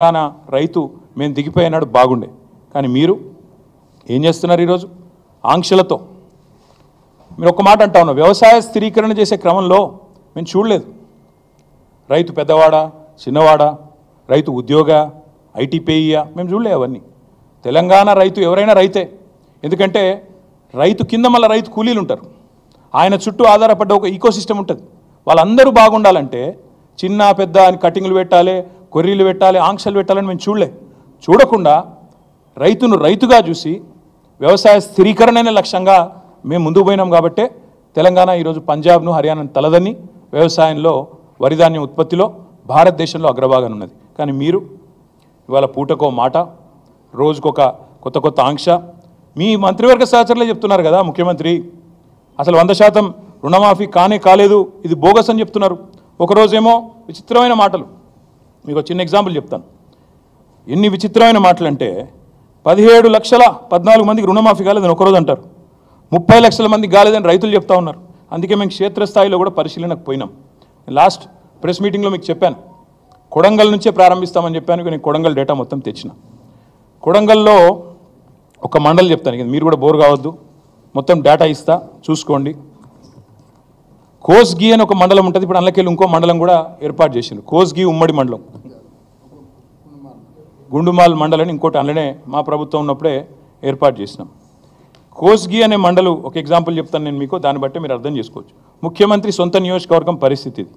తెలంగాణ రైతు మేము దిగిపోయినాడు బాగుండే. కానీ మీరు ఏం చేస్తున్నారు ఈరోజు? ఆంక్షలతో మీరు ఒక్క మాట అంటా ఉన్నారు. వ్యవసాయ స్థిరీకరణ చేసే క్రమంలో మేము చూడలేదు. రైతు పెద్దవాడా చిన్నవాడా, రైతు ఉద్యోగ ఐటీపీయా మేము చూడలేదు. అవన్నీ తెలంగాణ రైతు ఎవరైనా రైతే. ఎందుకంటే రైతు కింద మళ్ళీ రైతు కూలీలు ఉంటారు. ఆయన చుట్టూ ఆధారపడ్డ ఒక ఈకోసిస్టమ్ ఉంటుంది. వాళ్ళందరూ బాగుండాలంటే చిన్న పెద్ద అని కటింగ్లు పెట్టాలి, కొర్రీలు పెట్టాలి, ఆంక్షలు పెట్టాలని మేము చూడకుండా రైతును రైతుగా చూసి వ్యవసాయ స్థిరీకరణనే లక్ష్యంగా మేము ముందుకు పోయినాం. కాబట్టే తెలంగాణ ఈరోజు పంజాబ్ను హర్యానాను తలదన్ని వ్యవసాయంలో వరిధాన్యం ఉత్పత్తిలో భారతదేశంలో అగ్రభాగాన ఉన్నది. కానీ మీరు ఇవాళ పూటకో మాట, రోజుకొక కొత్త ఆంక్ష. మీ మంత్రివర్గ సహచరులే చెప్తున్నారు కదా, ముఖ్యమంత్రి అసలు 100% రుణమాఫీ కాలేదు, ఇది బోగస్ అని చెప్తున్నారు. ఒకరోజేమో విచిత్రమైన మాటలు. మీకు చిన్న ఎగ్జాంపుల్ చెప్తాను. ఎన్ని విచిత్రమైన మాటలు అంటే 17,14 మందికి రుణమాఫీ కాలేదని ఒకరోజు అంటారు, 30 లక్షల మందికి కాలేదని రైతులు చెప్తా ఉన్నారు. అందుకే మేము క్షేత్రస్థాయిలో కూడా పరిశీలనకు పోయినాం. లాస్ట్ ప్రెస్ మీటింగ్లో మీకు చెప్పాను, కొడంగల్ నుంచే ప్రారంభిస్తామని చెప్పాను. నేను కొడంగల్ డేటా మొత్తం తెచ్చిన. కొడంగల్లో ఒక మండలి చెప్తాను, మీరు కూడా బోర్ కావద్దు, మొత్తం డేటా ఇస్తా చూసుకోండి. కోస్గి అని ఒక మండలం ఉంటుంది. ఇప్పుడు అందులోకెళ్ళి ఇంకో మండలం కూడా ఏర్పాటు చేసింది, కోస్గి ఉమ్మడి మండలం. గుండుమాల్ మండలని ఇంకోటి అందులోనే మా ప్రభుత్వం ఉన్నప్పుడే ఏర్పాటు చేసినాం. కోస్గి అనే మండలం ఒక ఎగ్జాంపుల్ చెప్తాను నేను మీకు, దాన్ని బట్టి మీరు అర్థం చేసుకోవచ్చు. ముఖ్యమంత్రి సొంత నియోజకవర్గం పరిస్థితి ఇది.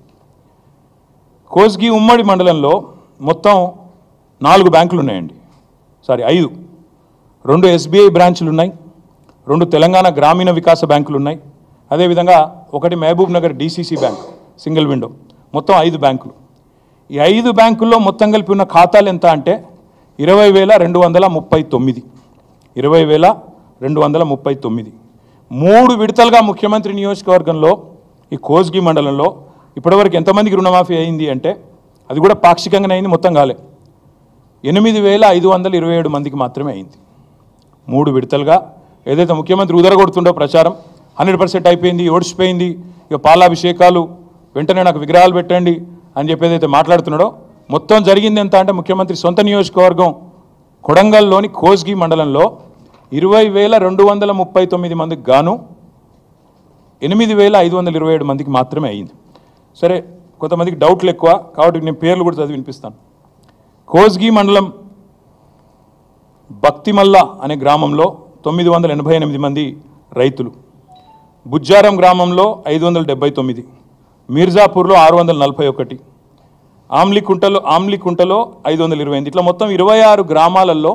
కోస్గి ఉమ్మడి మండలంలో మొత్తం 4 బ్యాంకులు ఉన్నాయండి. 5. 2 SBI బ్రాంచులు ఉన్నాయి, 2 తెలంగాణ గ్రామీణ వికాస బ్యాంకులు ఉన్నాయి, అదేవిధంగా 1 Mahbubnagar DCC bank single window. మొత్తం 5 బ్యాంకులు. ఈ 5 బ్యాంకుల్లో మొత్తం కలిపి ఉన్న ఖాతాలు ఎంత అంటే 20,239. 20,239. 3 విడతలుగా ముఖ్యమంత్రి నియోజకవర్గంలో ఈ కోస్గి మండలంలో ఇప్పటివరకు ఎంతమందికి రుణమాఫీ అయింది అంటే, అది కూడా పాక్షికంగానే అయింది, మొత్తం కాలే. 8,527 మందికి మాత్రమే అయింది. 3 విడతలుగా. ఏదైతే ముఖ్యమంత్రి ఉదరగొడుతుండో ప్రచారం 100% అయిపోయింది, ఓడిచిపోయింది, ఇక పాలాభిషేకాలు, వెంటనే నాకు విగ్రహాలు పెట్టండి అని చెప్పి ఏదైతే మాట్లాడుతున్నాడో, మొత్తం జరిగింది ఎంత అంటే ముఖ్యమంత్రి సొంత నియోజకవర్గం కొడంగల్లోని కోస్గి మండలంలో 20,239 మందికి గాను 8,527 మందికి మాత్రమే అయింది. సరే, కొంతమందికి డౌట్లు ఎక్కువ కాబట్టి నేను పేర్లు కూడా చదివి వినిపిస్తాను. కోస్గి మండలం భక్తిమల్ల అనే గ్రామంలో 988 మంది రైతులు, బుజ్జారం గ్రామంలో 579, మీర్జాపూర్లో 641, ఆమ్లికుంటలో 528. ఇట్లా మొత్తం 26 గ్రామాలలో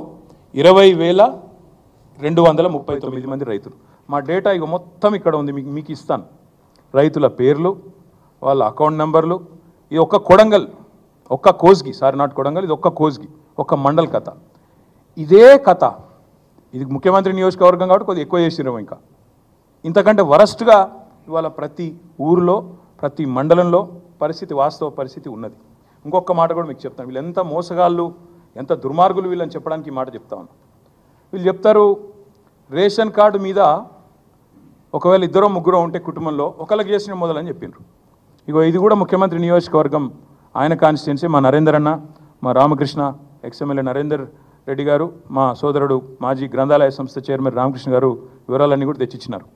20,239 మంది రైతులు. మా డేటా ఇక మొత్తం ఇక్కడ ఉంది, మీకు ఇస్తాను. రైతుల పేర్లు, వాళ్ళ అకౌంట్ నెంబర్లు. ఇది ఒక్క కొడంగల్, ఒక్క కోస్గి, నాట్ కొడంగల్, ఇది ఒక్క కోస్గి, ఒక్క మండల్ కథ. ఇదే కథ. ఇది ముఖ్యమంత్రి నియోజకవర్గం కాబట్టి కొద్దిగా ఎక్కువ చేసినాము. ఇంకా ఇంతకంటే వరస్ట్గా ఇవాళ ప్రతి ఊరిలో ప్రతి మండలంలో వాస్తవ పరిస్థితి ఉన్నది. ఇంకొక మాట కూడా మీకు చెప్తాను. వీళ్ళు ఎంత మోసగాళ్ళు, ఎంత దుర్మార్గులు వీళ్ళని చెప్పడానికి ఈ మాట చెప్తా ఉన్నాను. వీళ్ళు చెప్తారు రేషన్ కార్డు మీద ఒకవేళ 2-3 ఉంటే కుటుంబంలో ఒకళ్ళకి చేసిన మొదలని చెప్పిండ్రు. ఇగో ఇది కూడా ముఖ్యమంత్రి నియోజకవర్గం, ఆయన కాన్స్టిట్యున్సీ. మా నరేందర్ అన్న, మా రామకృష్ణ ఎక్స్ఎమ్మెల్యే నరేందర్ రెడ్డి గారు, మా సోదరుడు మాజీ గ్రంథాలయ సంస్థ చైర్మన్ రామకృష్ణ గారు వివరాలన్నీ కూడా తెచ్చిచ్చినారు.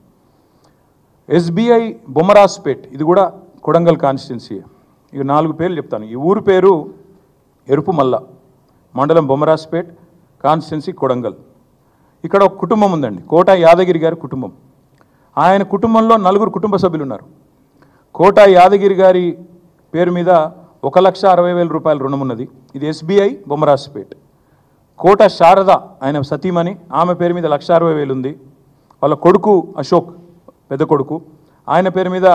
SBI బొమ్మరాజ్పేట్, ఇది కూడా కొడంగల్ కాన్స్టిట్యున్సీ. ఇక 4 పేర్లు చెప్తాను. ఈ ఊరు పేరు ఎరుపుమల్ల, మండలం బొమ్మరాజ్పేట్, కాన్స్టిట్యున్సీ కొడంగల్. ఇక్కడ ఒక కుటుంబం ఉందండి, కోట యాదగిరి గారి కుటుంబం. ఆయన కుటుంబంలో 4 కుటుంబ సభ్యులు ఉన్నారు. కోట యాదగిరి గారి పేరు మీద 1,60,000 రూపాయల రుణం ఉన్నది. ఇది SBI బొమ్మరాజ్పేట్. కోట శారద, ఆయన సతీమణి, ఆమె పేరు మీద 1,60,000 ఉంది. వాళ్ళ కొడుకు అశోక్, పెద్ద కొడుకు, ఆయన పేరు మీద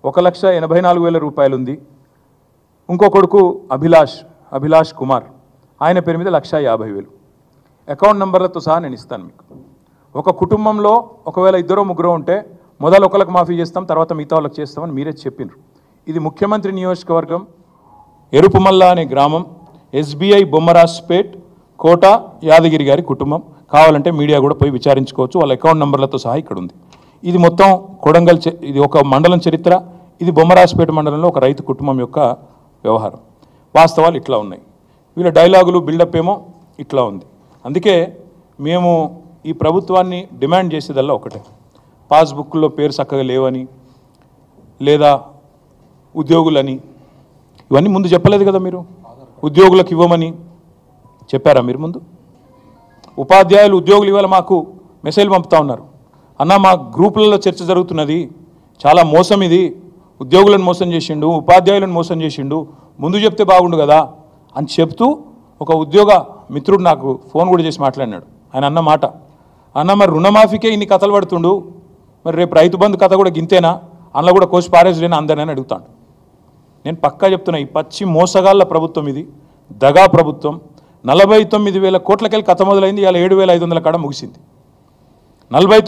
1,84,000 రూపాయలు ఉంది. ఇంకో కొడుకు అభిలాష్ కుమార్, ఆయన పేరు మీద 1,50,000. అకౌంట్ నెంబర్లతో సహా నేను ఇస్తాను మీకు. ఒక కుటుంబంలో ఒకవేళ 2-3 ఉంటే మొదలు ఒకరికి మాఫీ చేస్తాం, తర్వాత మిగతా వాళ్ళకి చేస్తామని మీరే చెప్పినారు. ఇది ముఖ్యమంత్రి నియోజకవర్గం ఎరుపుమల్ల అనే గ్రామం, SBI బొమ్మరాజ్పేట్, కోట యాదగిరి గారి కుటుంబం. కావాలంటే మీడియా కూడా పోయి విచారించుకోవచ్చు, వాళ్ళ అకౌంట్ నెంబర్లతో సహా ఇక్కడ ఉంది. ఇది మొత్తం కొడంగల్, ఇది ఒక మండలం చరిత్ర. ఇది బొమ్మరాజ్పేట మండలంలో ఒక రైతు కుటుంబం యొక్క వ్యవహారం. వాస్తవాలు ఇట్లా ఉన్నాయి. వీళ్ళ డైలాగులు బిల్డప్ ఏమో ఇట్లా ఉంది. అందుకే మేము ఈ ప్రభుత్వాన్ని డిమాండ్ చేసేదల్లా ఒకటే, పాస్బుక్లో పేరు చక్కగా లేవని లేదా ఉద్యోగులని ఇవన్నీ ముందు చెప్పలేదు కదా మీరు. ఉద్యోగులకు ఇవ్వమని చెప్పారా మీరు ముందు? ఉపాధ్యాయులు ఉద్యోగులు ఇవాళ మాకు మెసేజ్ పంపుతా ఉన్నారు, అన్న మా గ్రూపులలో చర్చ జరుగుతున్నది, చాలా మోసం ఇది, ఉద్యోగులను మోసం చేసిండు, ఉపాధ్యాయులను మోసం చేసిండు, ముందు చెప్తే బాగుండు కదా అని చెప్తూ ఒక ఉద్యోగ మిత్రుడు నాకు ఫోన్ కూడా చేసి మాట్లాడినాడు. ఆయన అన్న మాట, అన్న మరి రుణమాఫీకే ఇన్ని కథలు పడుతుండు, మరి రేపు రైతు బంధు కథ కూడా గింతేనా, అందులో కూడా కోసి పారేసులేనా అందరిని అడుగుతాడు. నేను పక్కా చెప్తున్నా, ఈ పచ్చి మోసగాళ్ళ ప్రభుత్వం ఇది, దగా ప్రభుత్వం. 49,000 కోట్లకెళ్ళి కథ మొదలైంది, ఇవాళ 7,500 కాడ ముగిసింది. 49